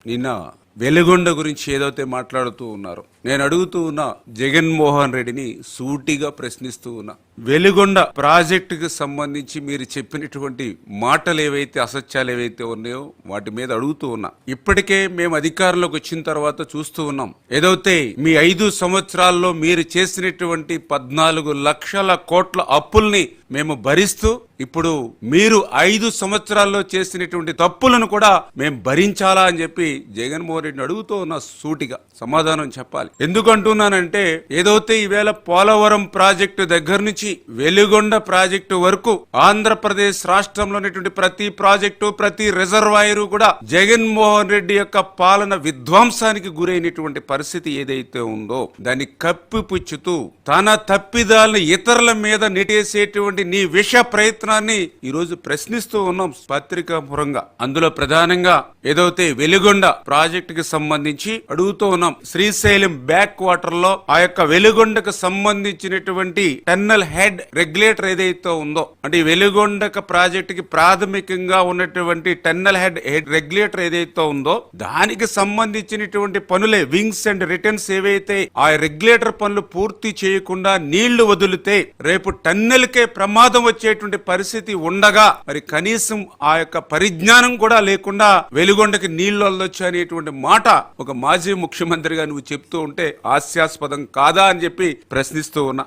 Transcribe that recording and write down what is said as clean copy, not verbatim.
నిన్న వెలుగొండ గురించి ఏదైతే మాట్లాడుతూ ఉన్నారు, నేను అడుగుతూ ఉన్నా జగన్మోహన్ రెడ్డిని సూటిగా ప్రశ్నిస్తూ ఉన్నా. వెలుగొండ ప్రాజెక్టుకు సంబంధించి మీరు చెప్పినటువంటి మాటలు ఏవైతే అసత్యాలు ఏవైతే ఉన్నాయో వాటి మీద అడుగుతూ ఉన్నా. ఇప్పటికే మేము అధికారంలోకి వచ్చిన తర్వాత చూస్తూ ఉన్నాం, ఏదైతే మీ 5 సంవత్సరాల్లో మీరు చేసినటువంటి 14 లక్షల కోట్ల అప్పుల్ని మేము భరిస్తూ, ఇప్పుడు మీరు 5 సంవత్సరాల్లో చేసినటువంటి తప్పులను కూడా మేము భరించాలా అని చెప్పి జగన్మోహన్ రెడ్డిని అడుగుతూ ఉన్న సూటిగా సమాధానం చెప్పాలి. ఎందుకంటున్నానంటే, ఏదైతే ఈవేళ పోలవరం ప్రాజెక్టు దగ్గర నుంచి వెలుగొండ ప్రాజెక్టు వరకు ఆంధ్రప్రదేశ్ రాష్ట్రంలో ఉన్నటువంటి ప్రతి ప్రాజెక్టు, ప్రతి రిజర్వాయరు కూడా జగన్మోహన్ రెడ్డి యొక్క పాలన విధ్వంసానికి గురైనటువంటి పరిస్థితి ఏదైతే ఉందో దాన్ని కప్పిపుచ్చుతూ తన తప్పిదాలను ఇతరుల మీద నెట్టేసేటువంటి నీ విష ప్రయత్నాన్ని ఈ రోజు ప్రశ్నిస్తూ ఉన్నాం పత్రికాపురంగా. అందులో ప్రధానంగా ఏదైతే వెలుగొండ ప్రాజెక్టుకి సంబంధించి అడుగుతూ ఉన్నాం. శ్రీశైలం బ్యాక్ వాటర్ లో ఆ యొక్క వెలుగొండకు సంబంధించినటువంటి టన్నల్ హెడ్ రెగ్యులేటర్ ఏదైతే ఉందో, అంటే ఈ వెలుగొండక ప్రాజెక్టుకి ప్రాథమికంగా ఉన్నటువంటి టన్నల్ హెడ్ రెగ్యులేటర్ ఏదైతే ఉందో దానికి సంబంధించినటువంటి పనులే వింగ్స్ అండ్ రిటర్న్స్ ఏవైతే ఆ రెగ్యులేటర్ పనులు పూర్తి చేయకుండా నీళ్లు వదిలితే రేపు టన్నెల్కే ప్రమాదం వచ్చేటువంటి పరిస్థితి ఉండగా, మరి కనీసం ఆ యొక్క పరిజ్ఞానం కూడా లేకుండా వెలుగొండకి నీళ్లు వదలొచ్చు అనేటువంటి మాట ఒక మాజీ ముఖ్యమంత్రిగా నువ్వు చెప్తూ ఉంటే హాస్యాస్పదం కాదా అని చెప్పి ప్రశ్నిస్తూ ఉన్నా.